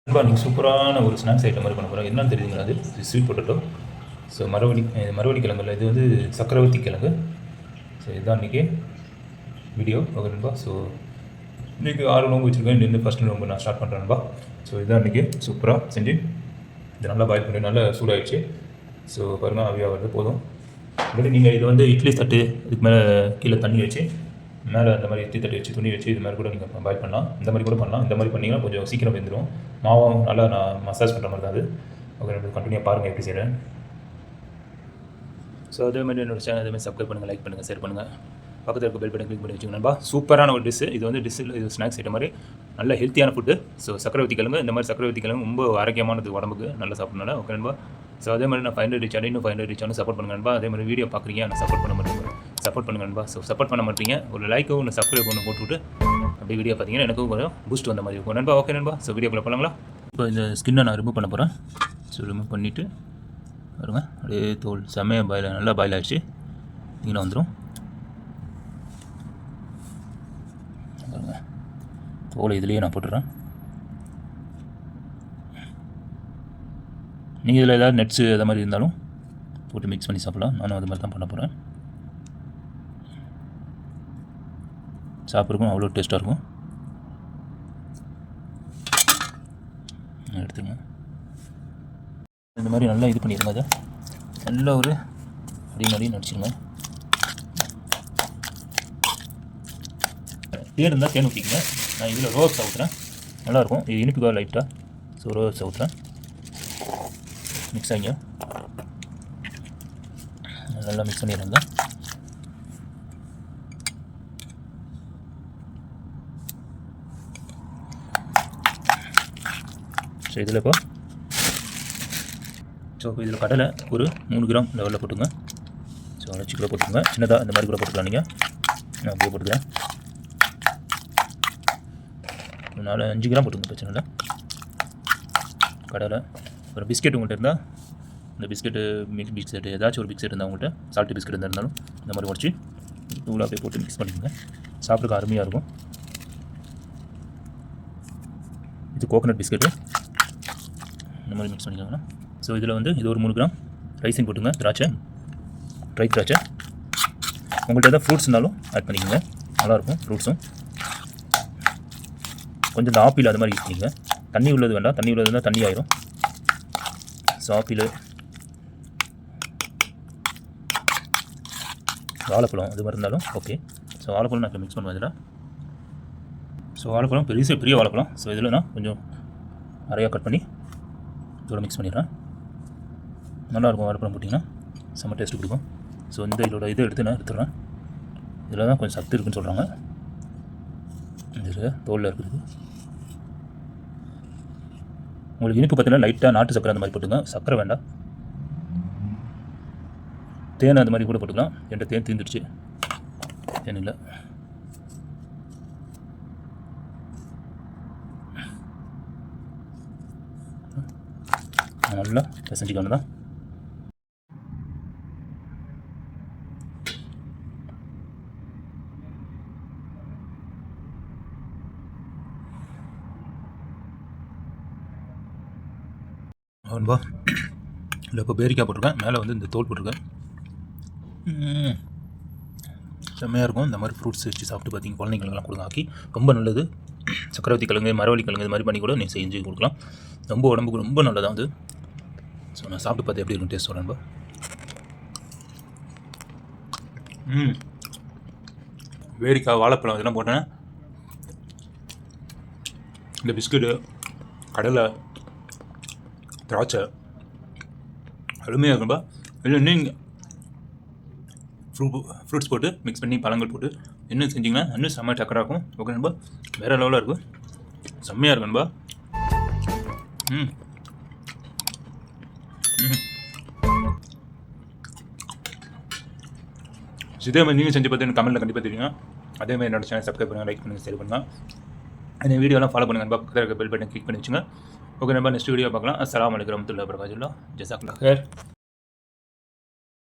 நண்பா நீங்கள் சூப்பரான ஒரு ஸ்நாக்ஸ் ஐட்டம் மாதிரி பண்ண போகிறோம். என்னன்னு தெரியுதுங்களா? அது ஸ்வீட் பொட்டேட்டோ. ஸோ மரவள்ளி கிழங்குல இது வந்து சக்கரவர்த்தி கிழங்கு. ஸோ இதுதான் இன்றைக்கி வீடியோ. ஓகே நண்பா. ஸோ இன்றைக்கி 6 நோம்பு வச்சுருக்கேன். இன்னும் ஃபஸ்ட்டு நோம்பு நான் ஸ்டார்ட் பண்ணுறேன் நண்பா. ஸோ இதுதான் இன்றைக்கி சூப்பராக செஞ்சு இது நல்லா பாயில் பண்ணி நல்லா சூடாகிடுச்சு. ஸோ பாருங்கள், ஆவியாக வருது போதும். ஆல்ரெடி நீங்கள் இது வந்து இட்லி தட்டு இதுக்கு மேலே கீழே தண்ணி வச்சு மேலே அந்த மாதிரி இட்லி தட்டி வச்சு துணி வச்சு இது மாதிரி கூட நீங்கள் பாயில் பண்ணலாம். இந்த மாதிரி கூட பண்ணலாம். இந்த மாதிரி பண்ணிங்கன்னா கொஞ்சம் சீக்கிரம் வெந்துடும். மாவும் நல்லா நான் மசாஜ் பண்ணுற மாதிரி தான் அது. ஓகே, கண்டினியூ பாருங்கள் எப்படி செய்கிறேன். ஸோ அதே மாதிரி என்னோட சேனல் அதே மாதிரி சப்ஸ்கிரைப் பண்ணுங்கள், லைக் பண்ணுங்கள், ஷேர் பண்ணுங்கள். பக்கத்தில் இருக்க பெல் பட்டன் கிளிக் பண்ணி வச்சுக்கோங்க நண்பா. சூப்பரான ஒரு டிஷ்ஷு இது வந்து இது ஸ்நாக்ஸ் ஐட்டம் மாதிரி நல்ல ஹெல்த்தியான ஃபுட்டு. ஸோ சக்கரவர்த்தி கிழங்கு, இந்த மாதிரி சக்கரவர்த்தி கிழங்கு ரொம்ப ஆரோக்கியமானது உடம்புக்கு, நல்லா சாப்பிட்றனால. ஓகே நண்பா. ஸோ அதே மாதிரி நான் 500 ரீச் இன்னும் 500 ரீச் சப்போர்ட் பண்ணுங்க நண்பா. அதே மாதிரி வீடியோ பார்க்குறீங்க, நான் சப்போர்ட் பண்ண மாட்டேங்க, சப்போர்ட் பண்ணுங்க நண்பா. ஸோ சப்போர்ட் பண்ண மாட்டீங்க, ஒரு லைக்கும் ஒன்று சப்ஸ்கிரைப் ஒன்று போட்டுவிட்டு அப்படி வீடியோ பார்த்தீங்கன்னா எனக்கும் கொஞ்சம் பூஸ்ட் வந்த மாதிரி இருக்கும் நண்பா. ஓகே நண்பா. ஸோ வீடியோக்குள்ளே போகலாங்களா? இப்போ இந்த ஸ்கின்னை நான் ரிமூவ் பண்ண போகிறேன். ஸோ ரிமூவ் பண்ணிவிட்டு பாருங்க, அப்படியே தோல் செம்மையாக நல்லா பாயில் ஆகிடுச்சு. இங்கே வந்துடும் பாருங்க. தோலை இதுலேயே நான் போட்டுடுறேன். நீங்கள் இதில் ஏதாவது நட்ஸு அது மாதிரி இருந்தாலும் போட்டு மிக்ஸ் பண்ணி சாப்பிடலாம். நானும் அது மாதிரி தான் பண்ண போகிறேன். சாப்பிட்றக்கும் அவ்வளோ டேஸ்ட்டாக இருக்கும். எடுத்துங்க. இந்த மாதிரி நல்லா இது பண்ணிடுங்க. அதை நல்லா ஒரு அடி நடிச்சிடுங்க. தேன் இருந்தால் தேன் ஊற்றிக்கங்க. நான் இதில் ரோஸ் ஊற்றுறேன், நல்லாயிருக்கும். இது இனிப்புக்காக லைட்டாக. ஸோ ரோஸ் ஊற்றுறேன். மிக்ஸ் ஆகிங்க, நல்லா மிக்ஸ் பண்ணிடுங்க. ஸோ இதில் இப்போ இதில் கடலை ஒரு 3 கிராம் லெவலில் போட்டுங்க. ஸோ அரைச்சி கூட போட்டுக்கோங்க. சின்னதாக இந்த மாதிரி கூட போட்டுக்கலாம். நீங்கள் நான் அப்படியே போட்டுக்கிறேன். 4-5 கிராம் போட்டுங்க, பிரச்சனை இல்லை. கடலை ஒரு பிஸ்கெட் உங்கள்கிட்ட இருந்தால் இந்த பிஸ்கெட்டு பிஸ்கெட் ஏதாச்சும் ஒரு பிஸ்கெட் இருந்தால் உங்கள்கிட்ட சால்ட்டு பிஸ்கெட் இருந்தாலும் இந்த மாதிரி உடச்சி தூள் அப்படியே போட்டு மிக்ஸ் பண்ணிக்கோங்க. சாப்பிட்றதுக்கு அருமையாக இருக்கும். இது கோகோனட் பிஸ்கெட்டு, இந்த மாதிரி மிக்ஸ் பண்ணிக்கோங்க. ஸோ இதில் வந்து இது ஒரு 3 கிராம் ரைஸிங் போட்டுங்க. திராட்சை, ட்ரை திராட்சை. உங்கள்கிட்ட எதாவது ஃப்ரூட்ஸ் இருந்தாலும் ஆட் பண்ணிக்கோங்க, நல்லாயிருக்கும். ஃப்ரூட்ஸும் கொஞ்சம் இந்த ஆப்பிள் அது மாதிரி யூஸ் பண்ணிக்கோங்க. தண்ணி உள்ளது வேண்டாம், தண்ணி உள்ளது இருந்தால் தண்ணி ஆயிரும். ஸோ ஆப்பிள், வாழைப்பழம் அது மாதிரி இருந்தாலும் ஓகே. ஸோ வாழைப்பழம் நான் இப்போ மிக்ஸ் பண்ணுவேன் இதில். ஸோ வாழைப்பழம் பெரிய வாழைப்பழம். ஸோ இதில் நான் கொஞ்சம் நிறையா கட் பண்ணி இதோட மிக்ஸ் பண்ணிடுறேன். நல்லாயிருக்கும். வாழைப்பழம் போட்டிங்கன்னா செம்ம டேஸ்ட்டு கொடுக்கும். ஸோ இந்த இதோட இதை எடுத்து நான் எடுத்துடுறேன். இதில் தான் கொஞ்சம் சத்து இருக்குதுன்னு சொல்கிறாங்க. இது தோலில் இருக்குது. உங்களுக்கு இனிப்பு பார்த்தீங்கன்னா லைட்டாக நாட்டு சக்கரை அந்த மாதிரி போட்டுங்க. சக்கரை வேண்டாம். தேன் அந்த மாதிரி கூட போட்டுக்கலாம். என்கிட்ட தேன் தீர்ந்துடுச்சு, தேன் இல்லை. நல்லா செஞ்சுக்கணும் தான். அவன்பா இல்லை இப்போ பேரிக்காய் போட்டிருக்கேன், மேலே வந்து இந்த தோல் போட்டிருக்கேன். செம்மையாக இருக்கும். இந்த மாதிரி ஃப்ரூட்ஸ் வச்சு சாப்பிட்டு பார்த்தீங்க, குழந்தைங்களுக்கெல்லாம் கொடுங்க. ஆக்கி ரொம்ப நல்லது. சக்கரவர்த்தி கிழங்கு, மரவள்ளி கிழங்கு இது மாதிரி பண்ணி கூட நீங்கள் செஞ்சு கொடுக்கலாம். ரொம்ப உடம்புக்கு ரொம்ப நல்லதான் அது. ஸோ நான் சாப்பிட்டு பார்த்து எப்படி இருக்கும் டேஸ்ட் சொல்கிறேன்பா. பேரிக்காய், வாழைப்பழம் இதெல்லாம் போட்டேன். இந்த பிஸ்கட்டு, கடலை, திராட்சை அருமையாக இருக்கும்பா. இல்லை நீங்கள் ஃப்ரூட்ஸ் போட்டு மிக்ஸ் பண்ணி பழங்கள் போட்டு இன்னும் செஞ்சிங்கன்னா இன்னும் செம்ம டக்கராக இருக்கும். ஓகே நண்பா, வேறு லெவலாக இருக்கும், செம்மையாக இருக்கும் நண்பா. இதே மாதிரி நீங்கள் செஞ்சு பார்த்து எனக்கு கமெண்ட்டில் கண்டிப்பாக தெரியுங்க. அதேமாதிரி என்னோட சேனல் சப்ஸ்கிரைப் பண்ணுங்கள், லைக் பண்ணுங்கள், ஷேர் பண்ணுங்கள். இந்த வீடியோலாம் ஃபாலோ பண்ணுங்கள் நண்பா. பக்கத்தில் இருக்க பெல் பட்டன் கிளிக் பண்ணி வச்சுங்க. ஓகே நண்பா, நெக்ஸ்ட் வீடியோ பார்க்கலாம். அஸ்ஸலாமு அலைக்கும் வரஹ்மத்துல்லாஹி வபரகாத்துஹு. ஜஸாக்கல்லாஹ் ஹைர்.